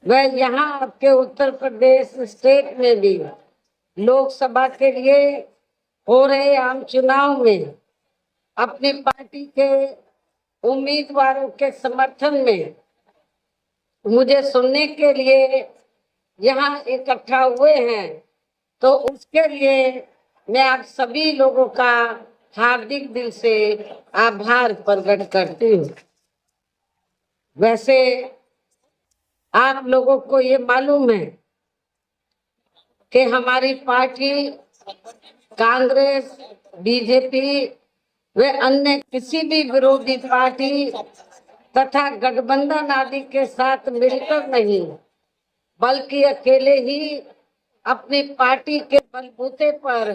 वह यहाँ आपके उत्तर प्रदेश स्टेट में भी लोकसभा के लिए हो रहे आम चुनाव में अपनी पार्टी के उम्मीदवारों के समर्थन में मुझे सुनने के लिए यहाँ इकट्ठा हुए हैं, तो उसके लिए मैं आप सभी लोगों का हार्दिक दिल से आभार प्रकट करती हूँ। वैसे आप लोगों को ये मालूम है कि हमारी पार्टी कांग्रेस, बीजेपी व अन्य किसी भी विरोधी पार्टी तथा गठबंधन आदि के साथ मिलकर नहीं, बल्कि अकेले ही अपनी पार्टी के बलबूते पर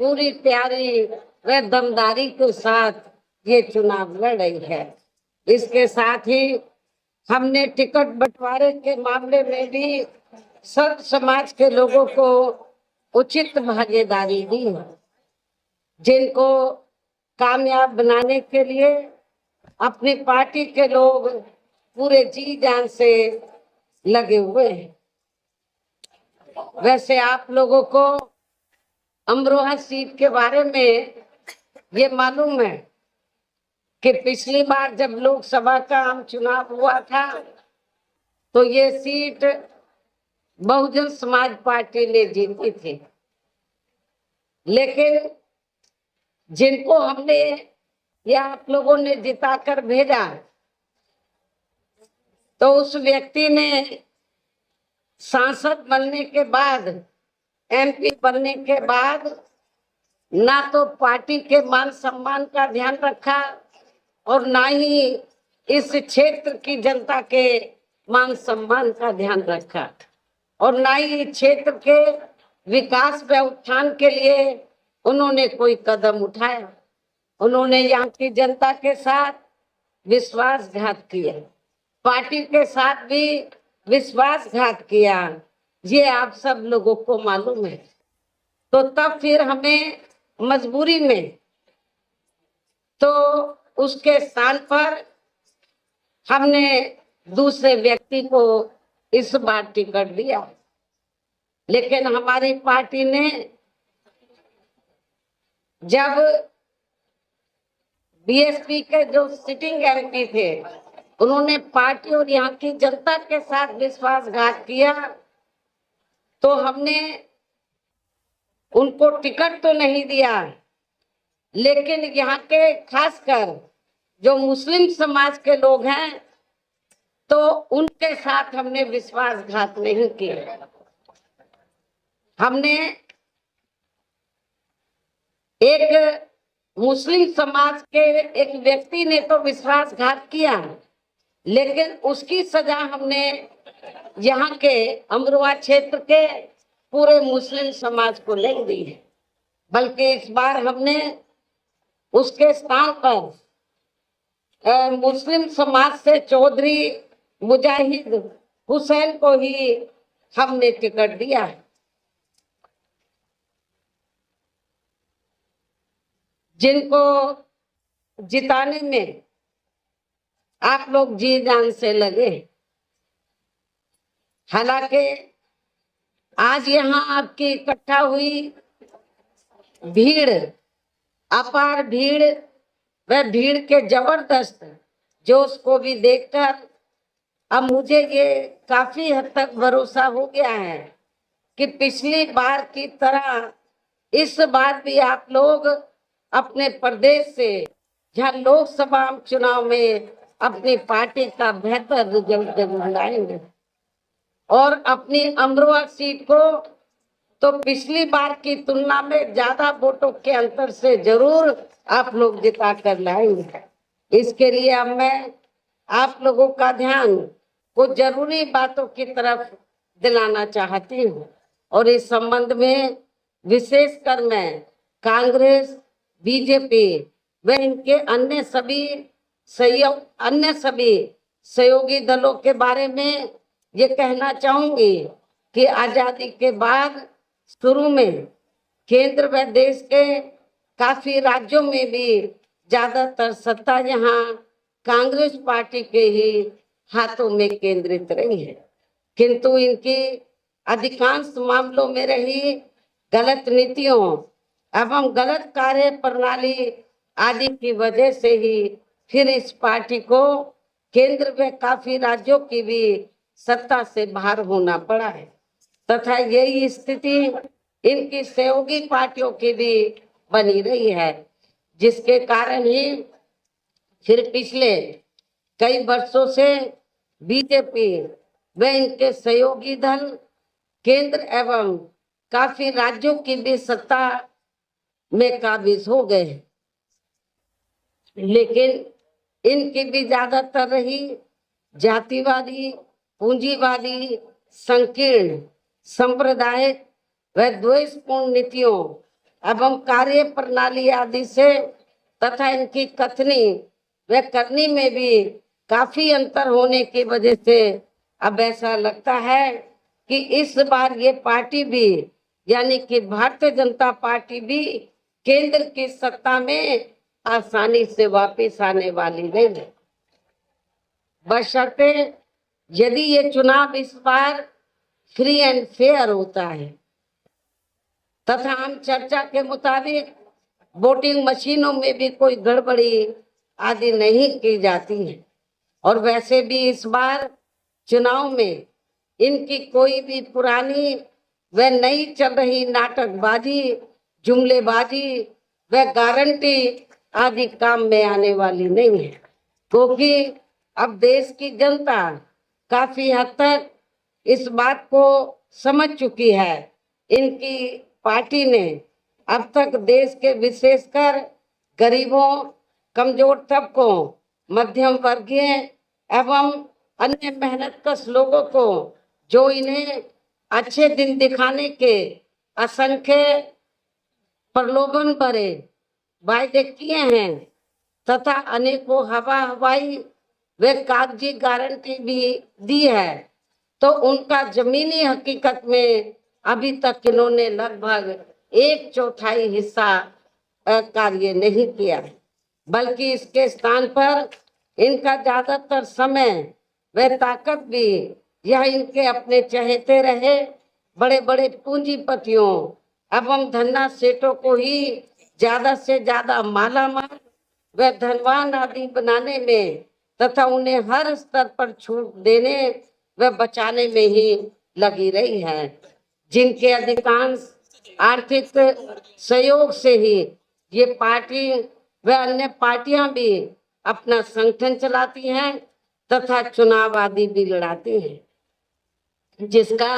पूरी तैयारी व दमदारी के साथ ये चुनाव लड़ रही है। इसके साथ ही हमने टिकट बंटवारे के मामले में भी सब समाज के लोगों को उचित भागीदारी दी है, जिनको कामयाब बनाने के लिए अपनी पार्टी के लोग पूरे जी जान से लगे हुए हैं। वैसे आप लोगों को अमरोहा सीट के बारे में ये मालूम है कि पिछली बार जब लोकसभा का आम चुनाव हुआ था तो ये सीट बहुजन समाज पार्टी ने जीती थी, लेकिन जिनको हमने या आप लोगों ने जिताकर भेजा तो उस व्यक्ति ने सांसद बनने के बाद, एमपी बनने के बाद ना तो पार्टी के मान सम्मान का ध्यान रखा और ना ही इस क्षेत्र की जनता के मान सम्मान का ध्यान रखा और ना ही क्षेत्र के विकास व उत्थान के लिए उन्होंने कोई कदम उठाया। उन्होंने यहाँ की जनता के साथ विश्वासघात किया, पार्टी के साथ भी विश्वासघात किया, ये आप सब लोगों को मालूम है। तो तब फिर हमें मजबूरी में तो उसके स्थान पर हमने दूसरे व्यक्ति को इस बार टिकट दिया, लेकिन हमारी पार्टी ने जब बीएसपी के जो सिटिंग एमपी थे उन्होंने पार्टी और यहाँ की जनता के साथ विश्वासघात किया तो हमने उनको टिकट तो नहीं दिया, लेकिन यहाँ के खासकर जो मुस्लिम समाज के लोग हैं तो उनके साथ हमने विश्वासघात नहीं किया। हमने एक मुस्लिम समाज के एक व्यक्ति ने तो विश्वासघात किया, लेकिन उसकी सजा हमने यहाँ के अमरोहा क्षेत्र के पूरे मुस्लिम समाज को नहीं दी है, बल्कि इस बार हमने उसके स्थान पर मुस्लिम समाज से चौधरी मुजाहिद हुसैन को ही हमने टिकट दिया है। जिनको जिताने में आप लोग जी जान से लगे। हालांकि आज यहाँ आपकी इकट्ठा हुई भीड़, अपार भीड़, वह भीड़ के जबरदस्त जोश को भी देखकर अब मुझे ये काफी हद तक भरोसा हो गया है कि पिछली बार की तरह इस बार भी आप लोग अपने प्रदेश से जहाँ लोकसभा चुनाव में अपनी पार्टी का बेहतर रिजल्ट जरूर लाएंगे और अपनी अमरोहा सीट को तो पिछली बार की तुलना में ज्यादा वोटों के अंतर से जरूर आप लोग जिता कर लाएंगे। इसके लिए अब मैं आप लोगों का ध्यान कुछ जरूरी बातों की तरफ दिलाना चाहती हूँ और इस संबंध में विशेषकर मैं कांग्रेस, बीजेपी व इनके अन्य सभी सहयोगी दलों के बारे में ये कहना चाहूंगी कि आजादी के बाद शुरू में केंद्र व देश के काफी राज्यों में भी ज्यादातर सत्ता यहाँ कांग्रेस पार्टी के ही हाथों में केंद्रित रही है। किंतु इनकी अधिकांश मामलों में रही गलत नीतियों एवं गलत कार्य प्रणाली आदि की वजह से ही फिर इस पार्टी को केंद्र में काफी राज्यों की भी सत्ता से बाहर होना पड़ा है तथा यही स्थिति इनकी सहयोगी पार्टियों की भी बनी रही है, जिसके कारण ही फिर पिछले कई वर्षों से बीजेपी व इनके सहयोगी दल केंद्र एवं काफी राज्यों की भी सत्ता में काबिज हो गए, लेकिन इनकी भी ज्यादातर रही जातिवादी, पूंजीवादी, संकीर्ण, सांप्रदायिक व द्वेषपूर्ण नीतियों एवं कार्य प्रणाली आदि से तथा इनकी कथनी व करनी में भी काफी अंतर होने की वजह से अब ऐसा लगता है कि इस बार ये पार्टी भी यानी कि भारतीय जनता पार्टी भी केंद्र की सत्ता में आसानी से वापस आने वाली नहीं है, बशर्ते यदि ये चुनाव इस बार फ्री एंड फेयर होता है तथा हम चर्चा के मुताबिक वोटिंग मशीनों में भी कोई गड़बड़ी आदि नहीं की जाती है। और वैसे भी इस बार चुनाव में इनकी कोई भी पुरानी व नई चल रही नाटकबाजी, जुमलेबाजी व गारंटी आदि काम में आने वाली नहीं है, क्योंकि अब देश की जनता काफी हद तक इस बात को समझ चुकी है। इनकी पार्टी ने अब तक देश के विशेषकर गरीबों, कमजोर तबकों, मध्यम वर्गीय एवं अन्य मेहनतकश लोगों को जो इन्हें अच्छे दिन दिखाने के असंख्य प्रलोभन भरे वायदे किए हैं तथा अनेकों हवाई व कागजी गारंटी भी दी है, तो उनका जमीनी हकीकत में अभी तक इन्होंने लगभग 1/4 हिस्सा कार्य नहीं किया, बल्कि इसके स्थान पर इनका ज्यादातर समय व ताकत भी यह इनके अपने चहेते रहे बड़े बड़े पूंजीपतियों एवं धन्ना सेठों को ही ज्यादा से ज्यादा मालामाल व धनवान आदि बनाने में तथा उन्हें हर स्तर पर छूट देने व बचाने में ही लगी रही है, जिनके अधिकांश आर्थिक सहयोग से ही ये पार्टी व अन्य पार्टियां भी अपना संगठन चलाती हैं तथा चुनाव आदि भी लड़ाती हैं, जिसका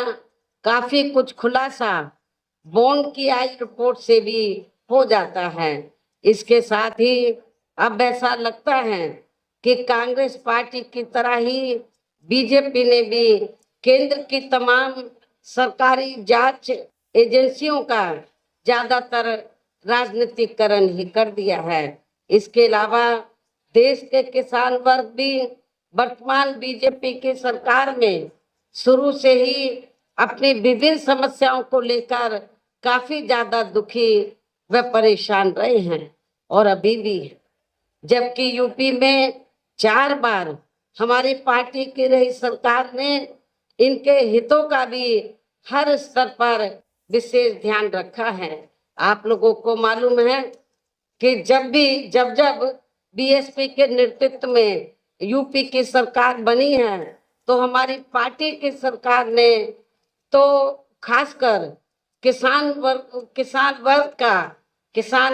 काफी कुछ खुलासा बॉन्ड की आई रिपोर्ट से भी हो जाता है। इसके साथ ही अब ऐसा लगता है कि कांग्रेस पार्टी की तरह ही बीजेपी ने भी केंद्र की तमाम सरकारी जांच एजेंसियों का ज्यादातर राजनीतिकरण ही कर दिया है। इसके अलावा देश के किसान वर्ग भी वर्तमान बीजेपी की सरकार में शुरू से ही अपनी विभिन्न समस्याओं को लेकर काफी ज्यादा दुखी व परेशान रहे हैं और अभी भी, जबकि यूपी में 4 बार हमारी पार्टी की रही सरकार ने इनके हितों का भी हर स्तर पर विशेष ध्यान रखा है। आप लोगों को मालूम है कि जब बीएसपी के नेतृत्व में यूपी की सरकार बनी है तो हमारी पार्टी की सरकार ने तो खासकर किसान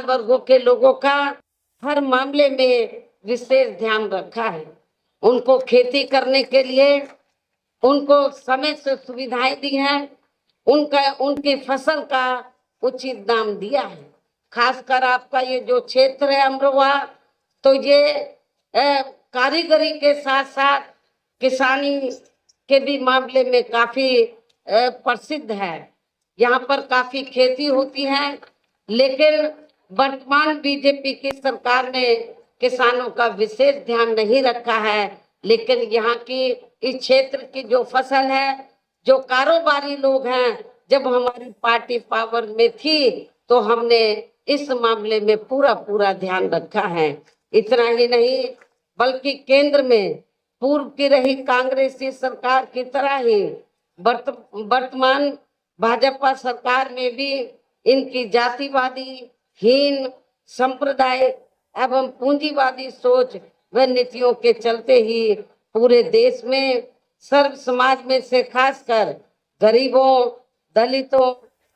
वर्गों के लोगों का हर मामले में विशेष ध्यान रखा है। उनको खेती करने के लिए उनको समय से सुविधाएं दी हैं, उनकी फसल का उचित दाम दिया है। खासकर आपका ये जो क्षेत्र है अमरोहा, तो ये कारीगरी के साथ साथ किसानी के भी मामले में काफी प्रसिद्ध है। यहाँ पर काफी खेती होती है, लेकिन वर्तमान बीजेपी की सरकार ने किसानों का विशेष ध्यान नहीं रखा है। लेकिन यहाँ की इस क्षेत्र की जो फसल है, जो कारोबारी लोग हैं, जब हमारी पार्टी पावर में थी तो हमने इस मामले में पूरा ध्यान रखा है। इतना ही नहीं बल्कि केंद्र में पूर्व की रही कांग्रेसी सरकार की तरह ही वर्तमान भाजपा सरकार में भी इनकी जातिवादी, हीन, सांप्रदायिक एवं पूंजीवादी सोच व नीतियों के चलते ही पूरे देश में सर्व समाज में से खासकर गरीबों, दलितों,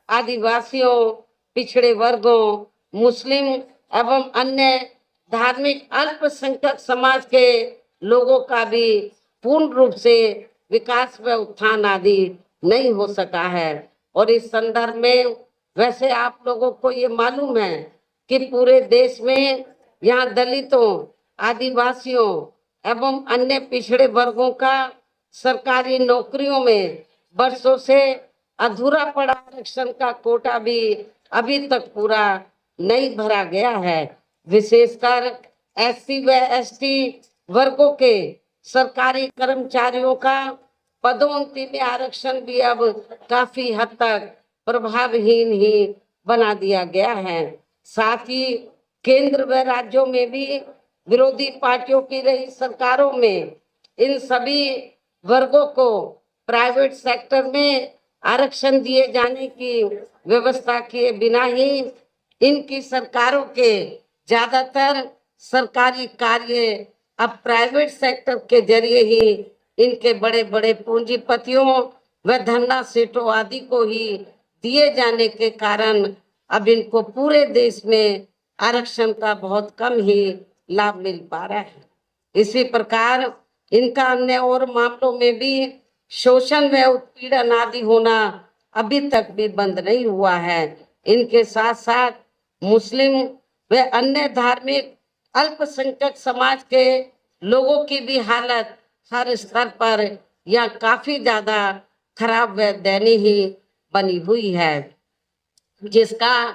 आदिवासियों, पिछड़े वर्गों, मुस्लिम एवं अन्य धार्मिक अल्पसंख्यक समाज के लोगों का भी पूर्ण रूप से विकास व उत्थान आदि नहीं हो सका है। और इस संदर्भ में वैसे आप लोगों को ये मालूम है कि पूरे देश में यहाँ दलितों, आदिवासियों एवं अन्य पिछड़े वर्गों का सरकारी नौकरियों में वर्षों से अधूरा पड़ा आरक्षण का कोटा भी अभी तक पूरा नहीं भरा गया है। विशेषकर एससी व एसटी वर्गों के सरकारी कर्मचारियों का पदोन्नति में आरक्षण भी अब काफी हद तक प्रभावहीन ही बना दिया गया है। साथ ही केंद्र व राज्यों में भी विरोधी पार्टियों की रही सरकारों में इन सभी वर्गों को प्राइवेट सेक्टर में आरक्षण दिए जाने की व्यवस्था किए बिना ही इनकी सरकारों के ज्यादातर सरकारी कार्य अब प्राइवेट सेक्टर के जरिए ही इनके बड़े बड़े पूंजीपतियों व धन्ना सेठों आदि को ही दिए जाने के कारण अब इनको पूरे देश में आरक्षण का बहुत कम ही लाभ मिल पा रहा है। इसी प्रकार इनका अन्य और मामलों में भी शोषण व उत्पीड़न आदि होना अभी तक भी बंद नहीं हुआ है। इनके साथ साथ मुस्लिम व अन्य धार्मिक अल्पसंख्यक समाज के लोगों की भी हालत हर स्तर पर या काफी ज्यादा खराब व दयनीय ही बनी हुई है, जिसका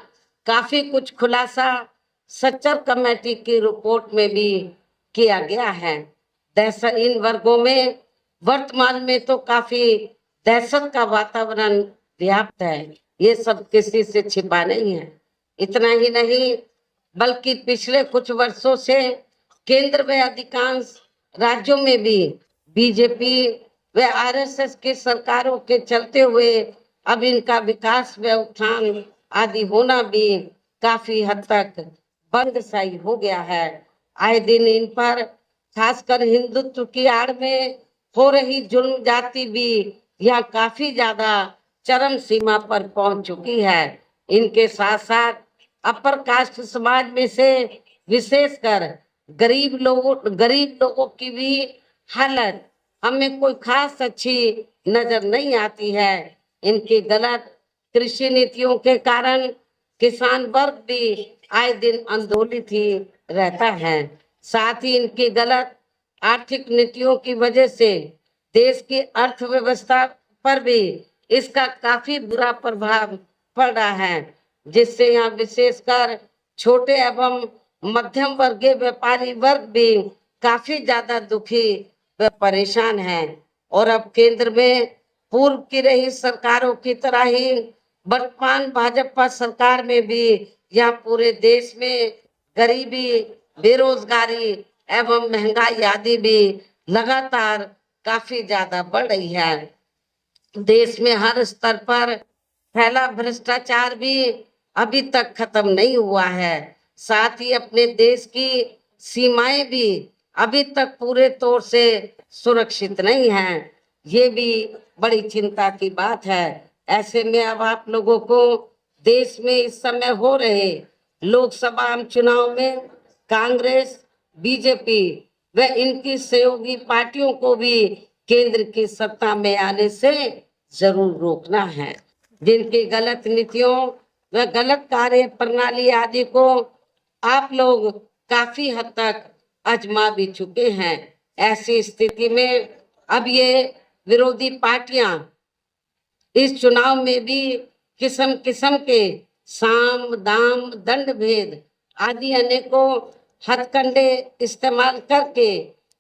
काफी कुछ खुलासा सच्चर कमेटी की रिपोर्ट में भी किया गया है। दहशत इन वर्गों में वर्तमान में तो काफी दहशत का वातावरण व्याप्त है, ये सब किसी से छिपा नहीं है। इतना ही नहीं बल्कि पिछले कुछ वर्षों से केंद्र में अधिकांश राज्यों में भी बीजेपी व आरएसएस की सरकारों के चलते हुए अब इनका विकास व उत्थान आदि होना भी काफी हद तक बंद सा हो गया है। आए दिन इन पर खासकर हिंदुत्व की आड़ में हो रही जुल्म जाति भी यहाँ काफी ज्यादा चरम सीमा पर पहुंच चुकी है। इनके साथ साथ अपर कास्ट समाज में से विशेषकर गरीब लोगों की भी हालत हमें कोई खास अच्छी नजर नहीं आती है। इनकी गलत कृषि नीतियों के कारण किसान वर्ग भी आए दिन आंदोलित ही रहता है। साथ ही इनकी गलत आर्थिक नीतियों की वजह से देश की अर्थव्यवस्था पर भी इसका काफी बुरा प्रभाव पड़ रहा है, जिससे यहाँ विशेषकर छोटे एवं मध्यम वर्गीय व्यापारी वर्ग भी काफी ज्यादा दुखी व परेशान है। और अब केंद्र में पूर्व की रही सरकारों की तरह ही वर्तमान भाजपा सरकार में भी यहाँ पूरे देश में गरीबी, बेरोजगारी एवं महंगाई आदि भी लगातार काफी ज्यादा बढ़ रही है। देश में हर स्तर पर फैला भ्रष्टाचार भी अभी तक खत्म नहीं हुआ है। साथ ही अपने देश की सीमाएं भी अभी तक पूरे तौर से सुरक्षित नहीं हैं। ये भी बड़ी चिंता की बात है। ऐसे में अब आप लोगों को देश में इस समय हो रहे लोकसभा आम चुनाव में कांग्रेस, बीजेपी व इनकी सहयोगी पार्टियों को भी केंद्र की सत्ता में आने से जरूर रोकना है। जिनकी गलत नीतियों व गलत कार्य प्रणाली आदि को आप लोग काफी हद तक आजमा भी चुके हैं। ऐसी स्थिति में अब ये विरोधी पार्टियां इस चुनाव में भी किस्म किस्म के साम दाम दंड भेद आदि अनेकों हथकंडे इस्तेमाल करके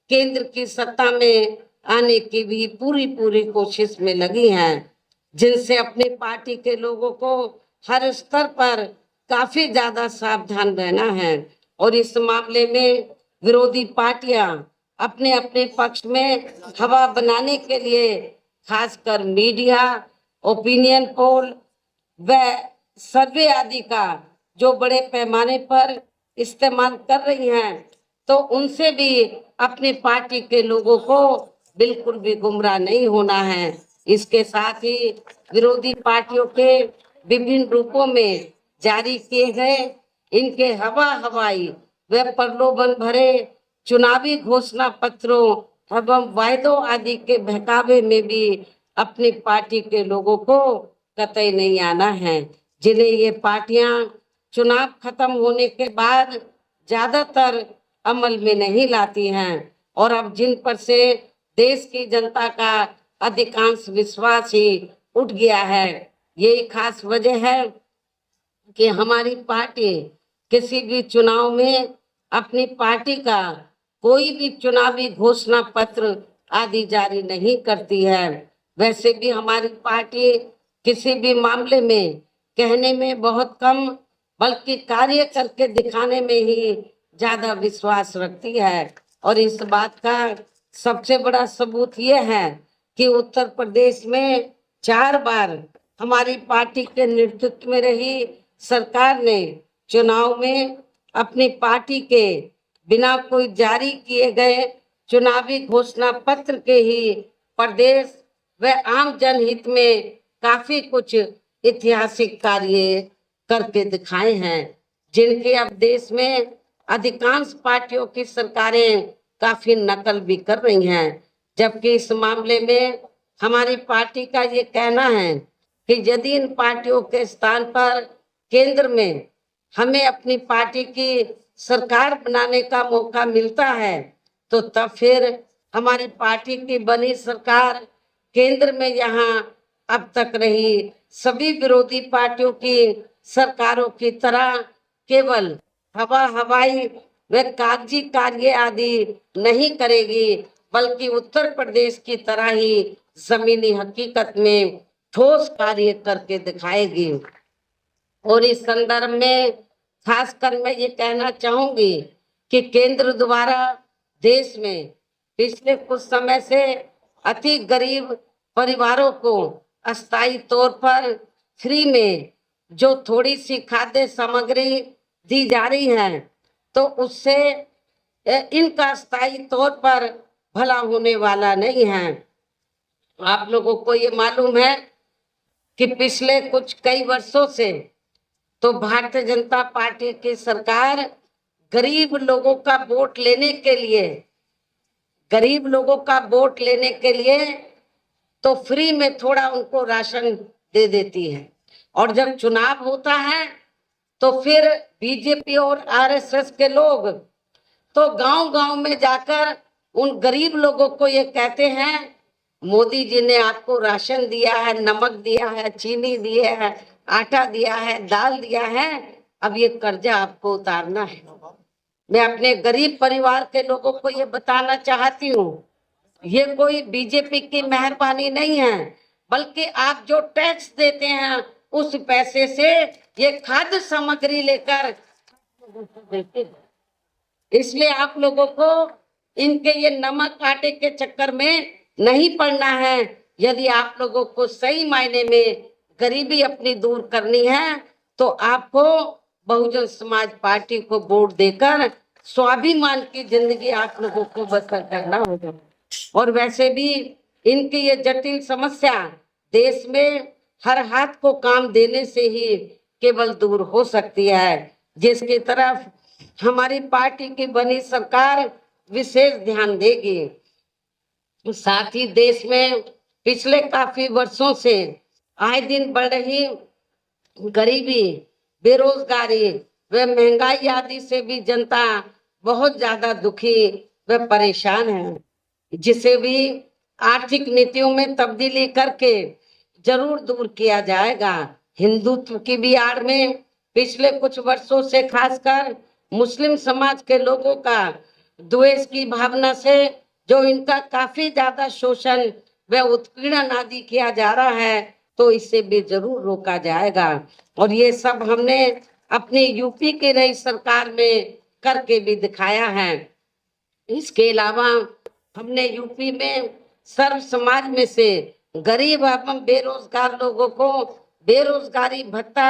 केंद्र की सत्ता में आने की भी पूरी कोशिश में लगी हैं, जिनसे अपनी पार्टी के लोगों को हर स्तर पर काफी ज्यादा सावधान रहना है। और इस मामले में विरोधी पार्टियां अपने अपने पक्ष में हवा बनाने के लिए खासकर मीडिया, ओपिनियन पोल व सर्वे आदि का जो बड़े पैमाने पर इस्तेमाल कर रही हैं, तो उनसे भी अपनी पार्टी के लोगों को बिल्कुल भी गुमराह नहीं होना है। इसके साथ ही विरोधी पार्टियों के विभिन्न रूपों में जारी किए गए इनके हवाई व प्रलोभन भरे चुनावी घोषणा पत्रों एवं वायदों आदि के बहकावे में भी अपनी पार्टी के लोगों को कतई नहीं आना है, जिन्हें ये पार्टियां चुनाव खत्म होने के बाद ज्यादातर अमल में नहीं लाती हैं और अब जिन पर से देश की जनता का अधिकांश विश्वास ही उठ गया है। यही खास वजह है कि हमारी पार्टी किसी भी चुनाव में अपनी पार्टी का कोई भी चुनावी घोषणा पत्र आदि जारी नहीं करती है। वैसे भी हमारी पार्टी किसी भी मामले में कहने में बहुत कम बल्कि कार्य करके दिखाने में ही ज्यादा विश्वास रखती है। और इस बात का सबसे बड़ा सबूत यह है कि उत्तर प्रदेश में 4 बार हमारी पार्टी के नेतृत्व में रही सरकार ने चुनाव में अपनी पार्टी के बिना कोई जारी किए गए चुनावी घोषणा पत्र के ही प्रदेश व आम जनहित में काफी कुछ ऐतिहासिक कार्य करके दिखाए हैं, जिनके अब देश में अधिकांश पार्टियों की सरकारें काफी नकल भी कर रही हैं। जबकि इस मामले में हमारी पार्टी का ये कहना है कि यदि इन पार्टियों के स्थान पर केंद्र में हमें अपनी पार्टी की सरकार बनाने का मौका मिलता है, तो तब फिर हमारी पार्टी की बनी सरकार केंद्र में यहाँ अब तक रही सभी विरोधी पार्टियों की सरकारों की तरह केवल हवाई व कागजी कार्य आदि नहीं करेगी, बल्कि उत्तर प्रदेश की तरह ही जमीनी हकीकत में ठोस कार्य करके दिखाएगी। और इस संदर्भ में खासकर मैं ये कहना चाहूंगी कि केंद्र द्वारा देश में पिछले कुछ समय से अति गरीब परिवारों को अस्थायी तौर पर फ्री में जो थोड़ी सी खाद्य सामग्री दी जा रही है, तो उससे इनका स्थायी तौर पर भला होने वाला नहीं है। आप लोगों को ये मालूम है कि पिछले कुछ कई वर्षों से तो भारतीय जनता पार्टी की सरकार गरीब लोगों का वोट लेने के लिए तो फ्री में थोड़ा उनको राशन दे देती है, और जब चुनाव होता है तो फिर बीजेपी और आरएसएस के लोग तो गांव-गांव में जाकर उन गरीब लोगों को ये कहते हैं, मोदी जी ने आपको राशन दिया है, नमक दिया है, चीनी दिया है, आटा दिया है, दाल दिया है, अब ये कर्जा आपको उतारना है। मैं अपने गरीब परिवार के लोगों को ये बताना चाहती हूँ, ये कोई बीजेपी की मेहरबानी नहीं है, बल्कि आप जो टैक्स देते हैं उस पैसे से ये खाद्य सामग्री लेकर देते हैं। इसलिए आप लोगों को इनके ये नमक आटे के चक्कर में नहीं पड़ना है। यदि आप लोगों को सही मायने में गरीबी अपनी दूर करनी है, तो आपको बहुजन समाज पार्टी को वोट देकर स्वाभिमान की जिंदगी आप लोगों को बसर करना होगा। और वैसे भी इनकी ये जटिल समस्या देश में हर हाथ को काम देने से ही केवल दूर हो सकती है, जिसकी तरफ हमारी पार्टी की बनी सरकार विशेष ध्यान देगी। साथ ही देश में पिछले काफी वर्षों से आए दिन बढ़ रही गरीबी, बेरोजगारी व महंगाई आदि से भी जनता बहुत ज्यादा दुखी व परेशान है, जिसे भी आर्थिक नीतियों में तब्दीली करके जरूर दूर किया जाएगा। हिंदुत्व की भी आड़ में पिछले कुछ वर्षों से खासकर मुस्लिम समाज के लोगों का द्वेष की भावना से जो इनका काफी ज्यादा शोषण व उत्पीड़न आदि किया जा रहा है, तो इसे भी जरूर रोका जाएगा। और ये सब हमने अपनी यूपी की नई सरकार में करके भी दिखाया है। इसके अलावा हमने यूपी में सर्व समाज में से गरीब एवं बेरोजगार लोगों को बेरोजगारी भत्ता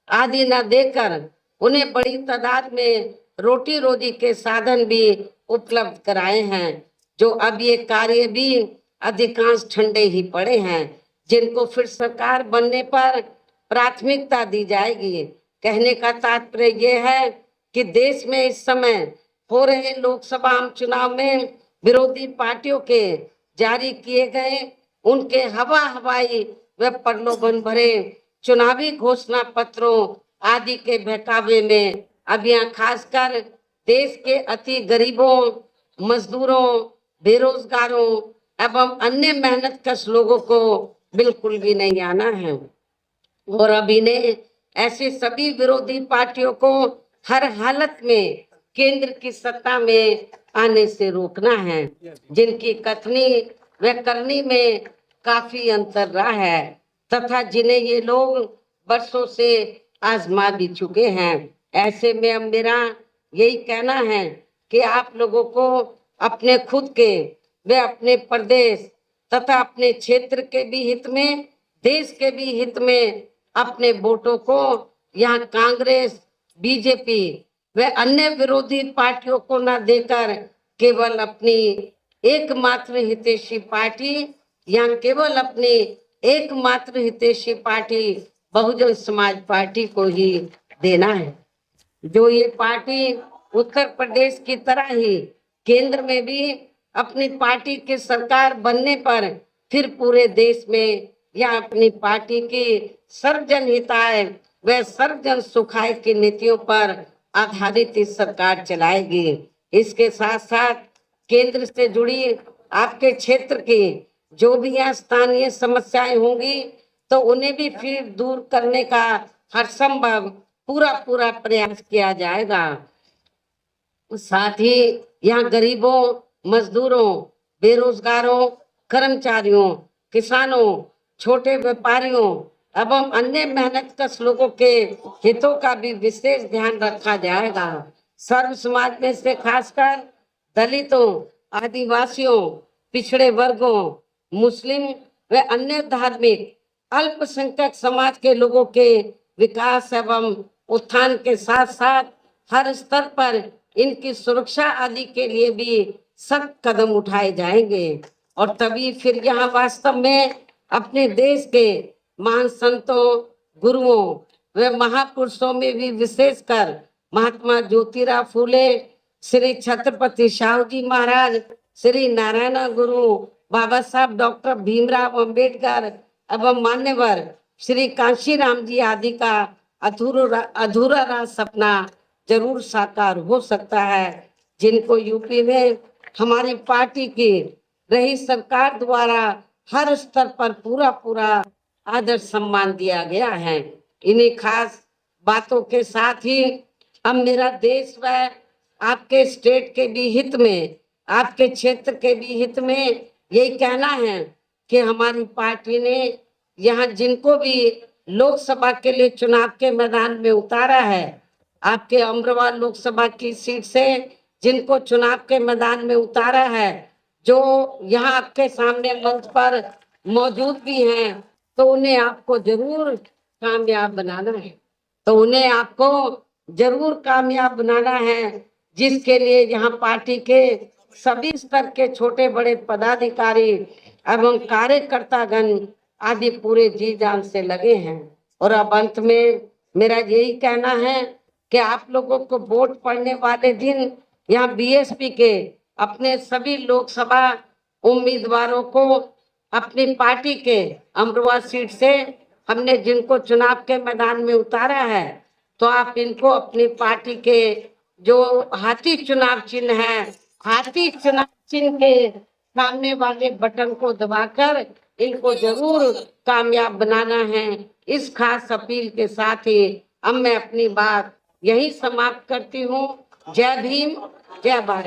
आदि न देकर उन्हें बड़ी तादाद में रोटी रोजी के साधन भी उपलब्ध कराए हैं। जो अब ये कार्य भी अधिकांश ठंडे ही पड़े हैं, जिनको फिर सरकार बनने पर प्राथमिकता दी जाएगी। कहने का तात्पर्य ये है कि देश में इस समय हो रहे लोकसभा आम चुनाव में विरोधी पार्टियों के जारी किए गए उनके हवाई व प्रलोभन भरे चुनावी घोषणा पत्रों आदि के बहकावे में अब यहाँ खासकर देश के अति गरीबों, मजदूरों, बेरोजगारों एवं अन्य मेहनतकश लोगों को बिल्कुल भी नहीं आना है। और अब इन्हें ऐसे सभी विरोधी पार्टियों को हर हालत में केंद्र की सत्ता में आने से रोकना है, जिनकी कथनी व करनी में काफी अंतर रहा है तथा जिन्हें ये लोग वर्षों से आजमा भी चुके हैं। ऐसे में अब मेरा यही कहना है कि आप लोगों को अपने खुद के व अपने प्रदेश तथा अपने क्षेत्र के भी हित में, देश के भी हित में अपने वोटों को यहाँ कांग्रेस, बीजेपी व अन्य विरोधी पार्टियों को न देकर केवल अपनी एकमात्र हितैषी पार्टी या केवल अपनी एकमात्र हितैषी पार्टी बहुजन समाज पार्टी को ही देना है। जो ये पार्टी उत्तर प्रदेश की तरह ही केंद्र में भी अपनी पार्टी की सरकार बनने पर फिर पूरे देश में या अपनी पार्टी की सर्वजन हिताय व सर्वजन सुखाय की नीतियों पर आधारित इस सरकार चलाएगी। इसके साथ साथ केंद्र से जुड़ी आपके क्षेत्र की जो भी यहाँ स्थानीय समस्याएं होंगी तो उन्हें भी फिर दूर करने का हर संभव पूरा प्रयास किया जाएगा। साथ ही यहाँ गरीबों, मजदूरों, बेरोजगारों, कर्मचारियों, किसानों, छोटे व्यापारियों एवं अन्य मेहनतकश लोगों के हितों का भी विशेष ध्यान रखा जाएगा। सर्व समाज में से खासकर दलितों, आदिवासियों, पिछड़े वर्गों, मुस्लिम व अन्य धार्मिक अल्पसंख्यक समाज के लोगों के विकास एवं उत्थान के साथ साथ हर स्तर पर इनकी सुरक्षा आदि के लिए भी सख्त कदम उठाए जाएंगे। और तभी फिर यहाँ वास्तव में अपने देश के महान संतों, गुरुओं व महापुरुषों में भी विशेषकर महात्मा ज्योतिराव फूले, श्री छत्रपति शाहू जी महाराज, श्री नारायण गुरु, बाबा साहब डॉक्टर भीमराव अंबेडकर एवं मान्यवर श्री कांशीराम जी आदि का अधूरा रहा सपना जरूर साकार हो सकता है, जिनको यूपी में हमारी पार्टी की रही सरकार द्वारा हर स्तर पर पूरा आदर सम्मान दिया गया है। इन्हीं खास बातों के साथ ही अब मेरा देश व आपके स्टेट के भी हित में, आपके क्षेत्र के भी हित में यही कहना है कि हमारी पार्टी ने यहाँ जिनको भी लोकसभा के लिए चुनाव के मैदान में उतारा है, आपके अमरवा लोकसभा की सीट से जिनको चुनाव के मैदान में उतारा है, जो यहाँ आपके सामने मंच पर मौजूद भी हैं, तो उन्हें आपको जरूर कामयाब बनाना है। जिसके लिए यहाँ पार्टी के सभी स्तर के छोटे बड़े पदाधिकारी एवं कार्यकर्तागण आदि पूरे जी जान से लगे हैं। और अब अंत में मेरा यही कहना है कि आप लोगों को वोट पड़ने वाले दिन यहाँ बीएसपी के अपने सभी लोकसभा उम्मीदवारों को अपनी पार्टी के अमरोहा सीट से हमने जिनको चुनाव के मैदान में उतारा है, तो आप इनको अपनी पार्टी के जो हाथी चुनाव चिन्ह है, हाथी चुनाव चिन्ह के सामने वाले बटन को दबाकर इनको जरूर कामयाब बनाना है। इस खास अपील के साथ ही अब मैं अपनी बात यही समाप्त करती हूँ। जय भीम, जय भारत।